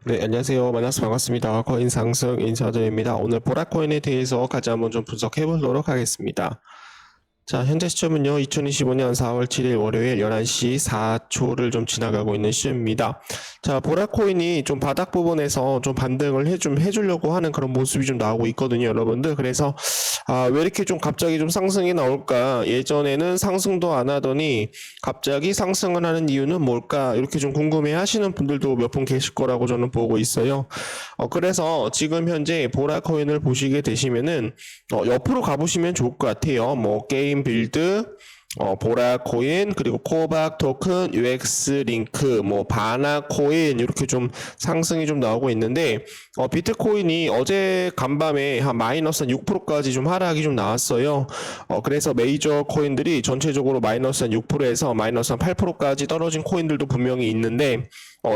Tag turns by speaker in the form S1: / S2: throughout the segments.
S1: 네, 안녕하세요. 만나서 반갑습니다. 코인 상승 인사드립니다. 오늘 보라코인에 대해서 같이 한번 좀 분석해 보도록 하겠습니다. 자, 현재 시점은요, 2025년 4월 7일 월요일 11시 4초를 좀 지나가고 있는 시점입니다. 자, 보라코인이 좀 바닥 부분에서 좀 반등을 해주려고 하는 그런 모습이 좀 나오고 있거든요, 여러분들. 그래서, 왜 이렇게 좀 갑자기 좀 상승이 나올까? 예전에는 상승도 안 하더니 갑자기 상승을 하는 이유는 뭘까? 이렇게 좀 궁금해 하시는 분들도 몇 분 계실 거라고 저는 보고 있어요. 그래서 지금 현재 보라코인을 보시게 되시면은, 옆으로 가보시면 좋을 것 같아요. 뭐, 게임 빌드, 보라코인, 그리고 코박 토큰, UX 링크, 뭐, 바나코인, 이렇게 좀 상승이 좀 나오고 있는데, 비트코인이 어제 간밤에 한 마이너스 한 6%까지 좀 하락이 좀 나왔어요. 그래서 메이저 코인들이 전체적으로 마이너스 한 6%에서 마이너스 한 8%까지 떨어진 코인들도 분명히 있는데,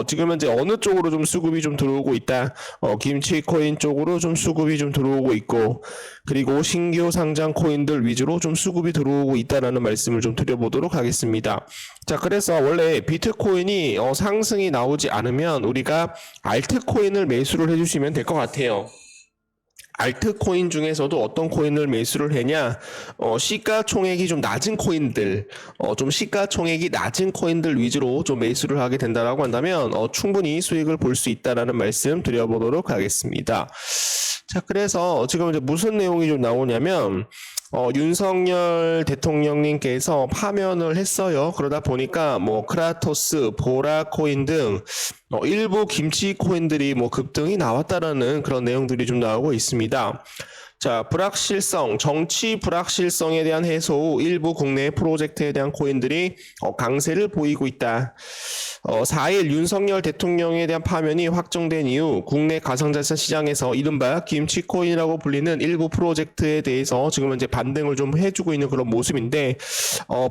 S1: 지금 현재 어느 쪽으로 좀 수급이 좀 들어오고 있다. 김치 코인 쪽으로 좀 수급이 좀 들어오고 있고, 그리고 신규 상장 코인들 위주로 좀 수급이 들어오고 있다라는 말씀을 좀 드려보도록 하겠습니다. 자, 그래서 원래 비트코인이 상승이 나오지 않으면 우리가 알트코인을 매수를 해주시면 될 것 같아요. 알트코인 중에서도 어떤 코인을 매수를 하냐, 시가총액이 좀 낮은 코인들, 좀 시가총액이 낮은 코인들 위주로 좀 매수를 하게 된다라고 한다면, 충분히 수익을 볼 수 있다라는 말씀 드려보도록 하겠습니다. 자, 그래서 지금 이제 무슨 내용이 좀 나오냐면, 윤석열 대통령님께서 파면을 했어요. 그러다 보니까 뭐 크라토스, 보라코인 등 일부 김치 코인들이 뭐 급등이 나왔다라는 그런 내용들이 좀 나오고 있습니다. 자, 불확실성, 정치 불확실성에 대한 해소 후 일부 국내 프로젝트에 대한 코인들이 강세를 보이고 있다. 4일 윤석열 대통령에 대한 파면이 확정된 이후 국내 가상자산 시장에서 이른바 김치코인이라고 불리는 일부 프로젝트에 대해서 지금 현재 반등을 좀 해주고 있는 그런 모습인데,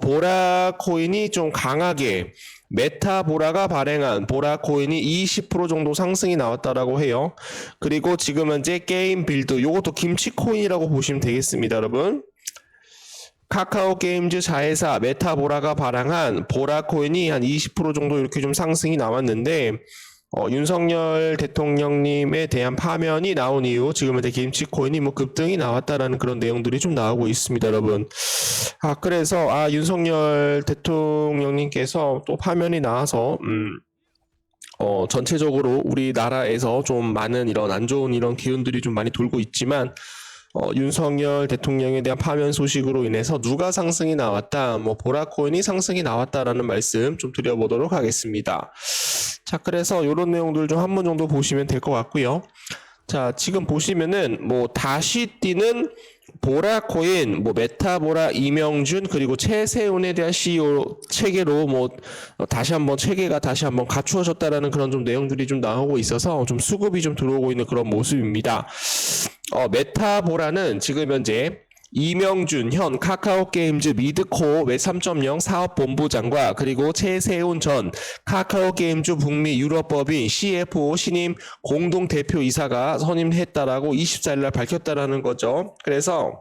S1: 보라코인이 좀 강하게 메타보라가 발행한 보라코인이 20% 정도 상승이 나왔다라고 해요. 그리고 지금 현재 게임 빌드, 요것도 김치코인이라고 보시면 되겠습니다, 여러분. 카카오 게임즈 자회사 메타보라가 발행한 보라코인이 한 20% 정도 이렇게 좀 상승이 나왔는데, 윤석열 대통령님에 대한 파면이 나온 이후 지금 현재 김치코인이 뭐 급등이 나왔다라는 그런 내용들이 좀 나오고 있습니다, 여러분. 그래서 윤석열 대통령님께서 또 파면이 나와서 전체적으로 우리나라에서 좀 많은 이런 안 좋은 이런 기운들이 좀 많이 돌고 있지만, 윤석열 대통령에 대한 파면 소식으로 인해서 누가 상승이 나왔다, 뭐 보라코인이 상승이 나왔다라는 말씀 좀 드려보도록 하겠습니다. 자, 그래서 이런 내용들 좀 한 번 정도 보시면 될 것 같고요. 자, 지금 보시면은 뭐 다시 뛰는 보라코인, 뭐 메타보라 이명준 그리고 최세훈에 대한 CEO 체계로 뭐 다시 한번 체계가 다시 한번 갖추어졌다라는 그런 좀 내용들이 좀 나오고 있어서 좀 수급이 좀 들어오고 있는 그런 모습입니다. 메타보라는 지금 현재 이명준 현 카카오게임즈 미드코어 웹 3.0 사업본부장과 그리고 최세훈 전 카카오게임즈 북미 유럽법인 CFO 신임 공동대표이사가 선임했다라고 24일날 밝혔다라는 거죠. 그래서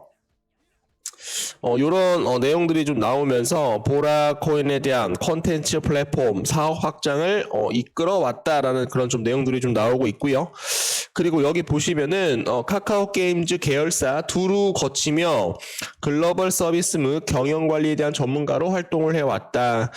S1: 이런 내용들이 좀 나오면서 보라코인에 대한 컨텐츠 플랫폼 사업 확장을 이끌어 왔다라는 그런 좀 내용들이 좀 나오고 있고요. 그리고 여기 보시면은 카카오 게임즈 계열사 두루 거치며 글로벌 서비스 및 경영 관리에 대한 전문가로 활동을 해왔다.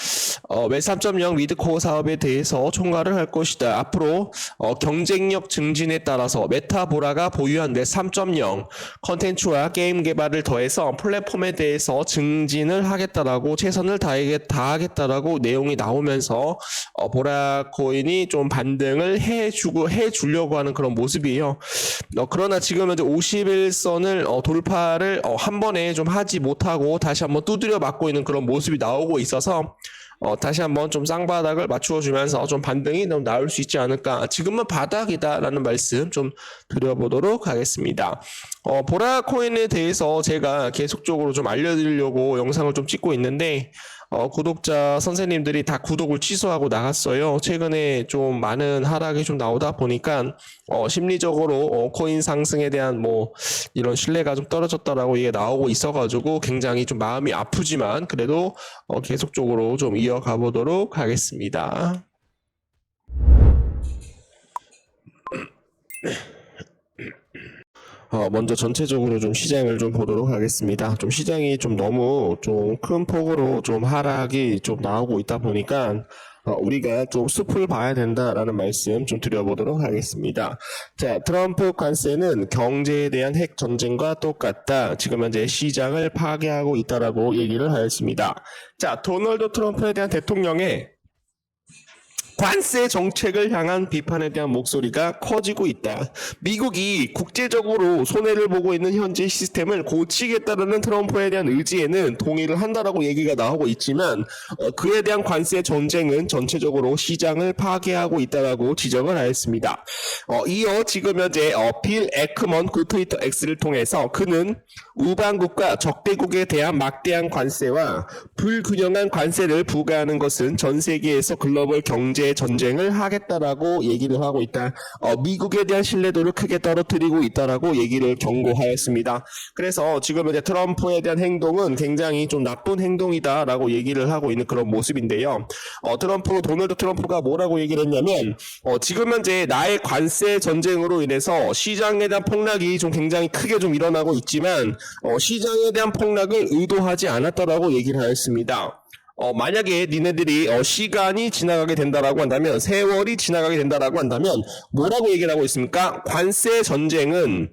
S1: 웹 3.0 미드코어 사업에 대해서 총괄을 할 것이다. 앞으로 경쟁력 증진에 따라서 메타보라가 보유한 웹 3.0 컨텐츠와 게임 개발을 더해서 플랫폼에 대해서 증진을 하겠다라고 최선을 다하겠다라고 내용이 나오면서 보라코인이 좀 반등을 해주려고 하는 그런 모습이에요. 그러나 지금 현재 51선을 돌파를 한 번에 좀 하지 못하고 다시 한번 두드려 맞고 있는 그런 모습이 나오고 있어서 다시 한번 좀 쌍바닥을 맞추어주면서 좀 반등이 너무 나올 수 있지 않을까. 지금은 바닥이다라는 말씀 좀 드려보도록 하겠습니다. 보라코인에 대해서 제가 계속적으로 좀 알려드리려고 영상을 좀 찍고 있는데, 구독자 선생님들이 다 구독을 취소하고 나갔어요. 최근에 좀 많은 하락이 좀 나오다 보니까 심리적으로 코인 상승에 대한 뭐 이런 신뢰가 좀 떨어졌다라고 이게 나오고 있어가지고 굉장히 좀 마음이 아프지만 그래도 계속적으로 좀 이어가 보도록 하겠습니다. 먼저 전체적으로 좀 시장을 좀 보도록 하겠습니다. 좀 시장이 좀 너무 좀 큰 폭으로 좀 하락이 좀 나오고 있다 보니까 우리가 좀 숲을 봐야 된다라는 말씀 좀 드려보도록 하겠습니다. 자, 트럼프 관세는 경제에 대한 핵 전쟁과 똑같다. 지금 현재 시장을 파괴하고 있다라고 얘기를 하였습니다. 자, 도널드 트럼프에 대한 대통령의 관세 정책을 향한 비판에 대한 목소리가 커지고 있다. 미국이 국제적으로 손해를 보고 있는 현재 시스템을 고치겠다는 트럼프에 대한 의지에는 동의를 한다라고 얘기가 나오고 있지만 그에 대한 관세 전쟁은 전체적으로 시장을 파괴하고 있다라고 지적을 하였습니다. 이어 지금 현재 빌 에크먼 그 트위터 X를 통해서 그는 우방국과 적대국에 대한 막대한 관세와 불균형한 관세를 부과하는 것은 전 세계에서 글로벌 경제 전쟁을 하겠다라고 얘기를 하고 있다. 미국에 대한 신뢰도를 크게 떨어뜨리고 있다라고 얘기를 경고하였습니다. 그래서 지금 이제 트럼프에 대한 행동은 굉장히 좀 나쁜 행동이다라고 얘기를 하고 있는 그런 모습인데요. 도널드 트럼프가 뭐라고 얘기를 했냐면 지금 현재 나의 관세 전쟁으로 인해서 시장에 대한 폭락이 좀 굉장히 크게 좀 일어나고 있지만 시장에 대한 폭락을 의도하지 않았다라고 얘기를 하였습니다. 만약에 니네들이 시간이 지나가게 된다라고 한다면 세월이 지나가게 된다라고 한다면 뭐라고 얘기를 하고 있습니까? 관세 전쟁은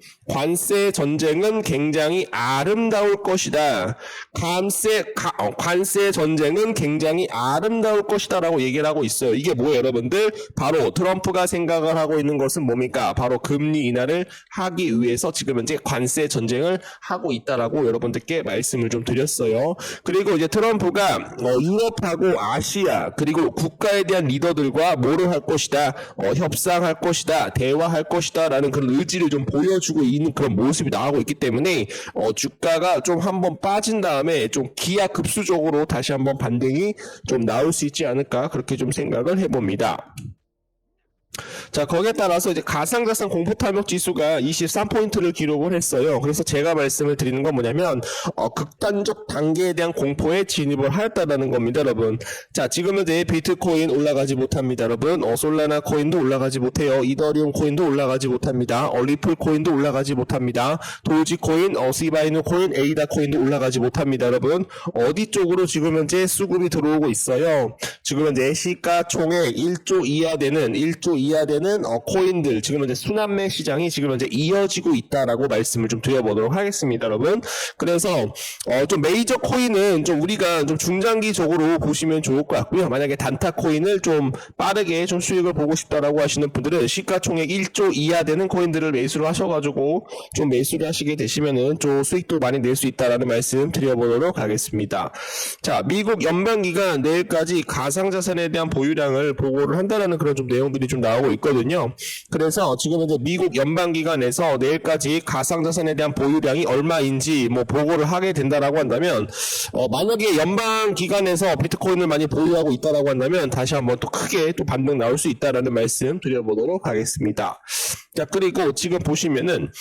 S1: 굉장히 아름다울 것이다. 관세 전쟁은 굉장히 아름다울 것이다라고 얘기를 하고 있어요. 이게 뭐예요, 여러분들? 바로 트럼프가 생각을 하고 있는 것은 뭡니까? 바로 금리 인하를 하기 위해서 지금 현재 관세 전쟁을 하고 있다라고 여러분들께 말씀을 좀 드렸어요. 그리고 이제 트럼프가 유럽하고 아시아 그리고 국가에 대한 리더들과 뭐를 할 것이다, 협상할 것이다, 대화할 것이다 라는 그런 의지를 좀 보여주고 있는 그런 모습이 나오고 있기 때문에 주가가 좀 한번 빠진 다음에 좀 기하급수적으로 다시 한번 반등이 좀 나올 수 있지 않을까 그렇게 좀 생각을 해봅니다. 자, 거기에 따라서 이제 가상자산 공포탐욕 지수가 23포인트를 기록을 했어요. 그래서 제가 말씀을 드리는 건 뭐냐면 극단적 단계에 대한 공포에 진입을 하였다라는 겁니다, 여러분. 자, 지금은 이제 비트코인 올라가지 못합니다, 여러분. 솔라나 코인도 올라가지 못해요. 이더리움 코인도 올라가지 못합니다. 리플 코인도 올라가지 못합니다. 도지 코인, 시바이누 코인, 에이다 코인도 올라가지 못합니다, 여러분. 어디 쪽으로 지금 현재 수급이 들어오고 있어요. 지금 현재 시가총액 1조 이하 되는 코인들 지금 현재 순환매 시장이 지금 현재 이어지고 있다라고 말씀을 좀 드려보도록 하겠습니다, 여러분. 그래서 좀 메이저 코인은 좀 우리가 좀 중장기적으로 보시면 좋을 것 같고요. 만약에 단타 코인을 좀 빠르게 좀 수익을 보고 싶다라고 하시는 분들은 시가총액 1조 이하 되는 코인들을 매수를 하셔가지고 좀 매수를 하시게 되시면은 좀 수익도 많이 낼 수 있다라는 말씀 드려보도록 하겠습니다. 자, 미국 연방기관 내일까지 가상자산에 대한 보유량을 보고를 한다라는 그런 좀 내용들이 좀 나오고 있거든요. 그래서 지금 이제 미국 연방기관에서 내일까지 가상자산에 대한 보유량이 얼마인지 뭐 보고를 하게 된다라고 한다면 만약에 연방기관에서 비트코인을 많이 보유하고 있다라고 한다면 다시 한번 또 크게 또 반등 나올 수 있다라는 말씀 드려보도록 하겠습니다. 자, 그리고 지금 보시면은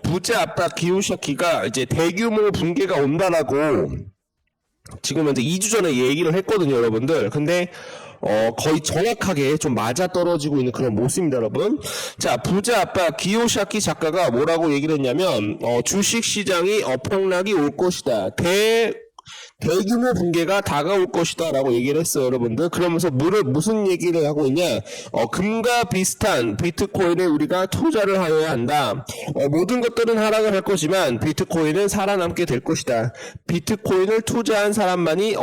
S1: 부자 압박 기요시키가 이제 대규모 붕괴가 온다라고 지금 현재 2주 전에 얘기를 했거든요, 여러분들. 근데 거의 정확하게 좀 맞아떨어지고 있는 그런 모습입니다, 여러분. 자, 부자 아빠 기요시키 작가가 뭐라고 얘기를 했냐면 주식 시장이 폭락이 올 것이다. 대규모 붕괴가 다가올 것이다 라고 얘기를 했어요, 여러분들. 그러면서 무슨 얘기를 하고 있냐, 금과 비슷한 비트코인에 우리가 투자를 하여야 한다. 모든 것들은 하락을 할 것이지만 비트코인은 살아남게 될 것이다. 비트코인을 투자한 사람만이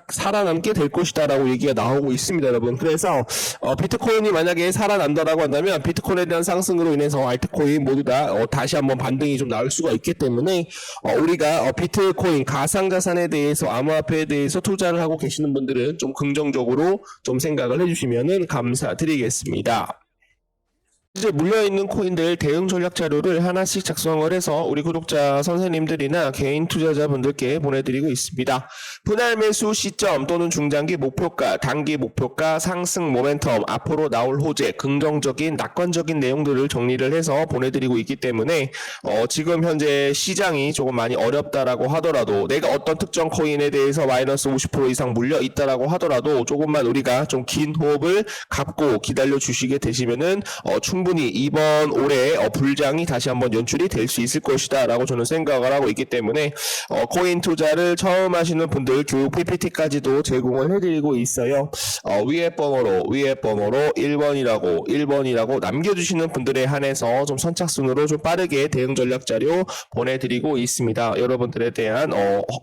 S1: 살아남게 될 것이다 라고 얘기가 나오고 있습니다, 여러분. 그래서 비트코인이 만약에 살아난다라고 한다면 비트코인에 대한 상승으로 인해서 알트코인 모두 다 다시 한번 반등이 좀 나올 수가 있기 때문에 우리가 비트코인 가상자산에 대해서 암호화폐에 대해서 투자를 하고 계시는 분들은 좀 긍정적으로 좀 생각을 해주시면 감사드리겠습니다. 이제 물려있는 코인들 대응 전략 자료를 하나씩 작성을 해서 우리 구독자 선생님들이나 개인 투자자분들께 보내드리고 있습니다. 분할 매수 시점 또는 중장기 목표가, 단기 목표가, 상승 모멘텀, 앞으로 나올 호재, 긍정적인 낙관적인 내용들을 정리를 해서 보내드리고 있기 때문에 지금 현재 시장이 조금 많이 어렵다라고 하더라도, 내가 어떤 특정 코인에 대해서 마이너스 50% 이상 물려 있다라고 하더라도 조금만 우리가 좀 긴 호흡을 갖고 기다려 주시게 되시면은 충분히 충분히 이번 올해 불장이 다시 한번 연출이 될 수 있을 것이다 라고 저는 생각을 하고 있기 때문에 코인 투자를 처음 하시는 분들 교육 PPT까지도 제공을 해드리고 있어요. 위에 번호로 1번이라고 남겨주시는 분들에 한해서 좀 선착순으로 좀 빠르게 대응 전략 자료 보내드리고 있습니다. 여러분들에 대한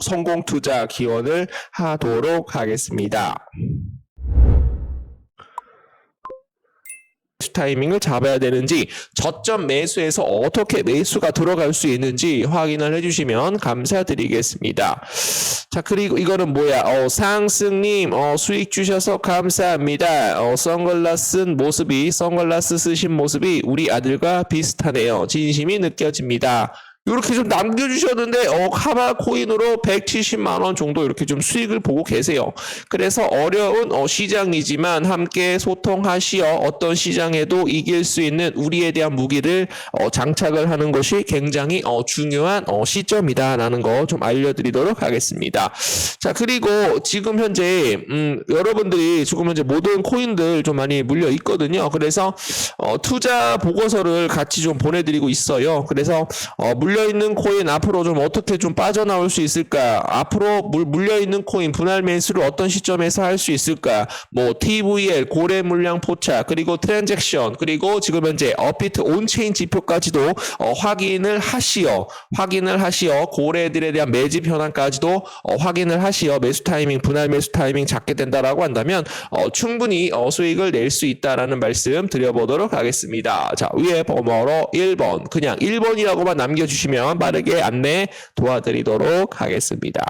S1: 성공 투자 기원을 하도록 하겠습니다. 타이밍을 잡아야 되는지, 저점 매수에서 어떻게 매수가 들어갈 수 있는지 확인을 해주시면 감사드리겠습니다. 자, 그리고 이거는 뭐야? 상승님 수익 주셔서 감사합니다. 선글라스 쓰신 모습이 우리 아들과 비슷하네요. 진심이 느껴집니다. 이렇게 좀 남겨주셨는데 카바 코인으로 170만 원 정도 이렇게 좀 수익을 보고 계세요. 그래서 어려운 시장이지만 함께 소통하시어 어떤 시장에도 이길 수 있는 우리에 대한 무기를 장착을 하는 것이 굉장히 중요한 시점이다라는 거 좀 알려드리도록 하겠습니다. 자, 그리고 지금 현재 여러분들이 지금 현재 모든 코인들 좀 많이 물려 있거든요. 그래서 투자 보고서를 같이 좀 보내드리고 있어요. 그래서 물려있는 코인 앞으로 좀 어떻게 좀 빠져나올 수 있을까? 앞으로 물려있는 코인 분할 매수를 어떤 시점에서 할 수 있을까? 뭐 TVL, 고래 물량 포착, 그리고 트랜잭션, 그리고 지금 현재 업비트 온체인 지표까지도 확인을 하시어 고래들에 대한 매집 현황까지도 확인을 하시어 매수 타이밍, 분할 매수 타이밍 잡게 된다라고 한다면 충분히 수익을 낼 수 있다라는 말씀 드려보도록 하겠습니다. 자, 위에 번호로 1번, 그냥 1번이라고만 남겨주시면 빠르게 안내 도와드리도록 하겠습니다.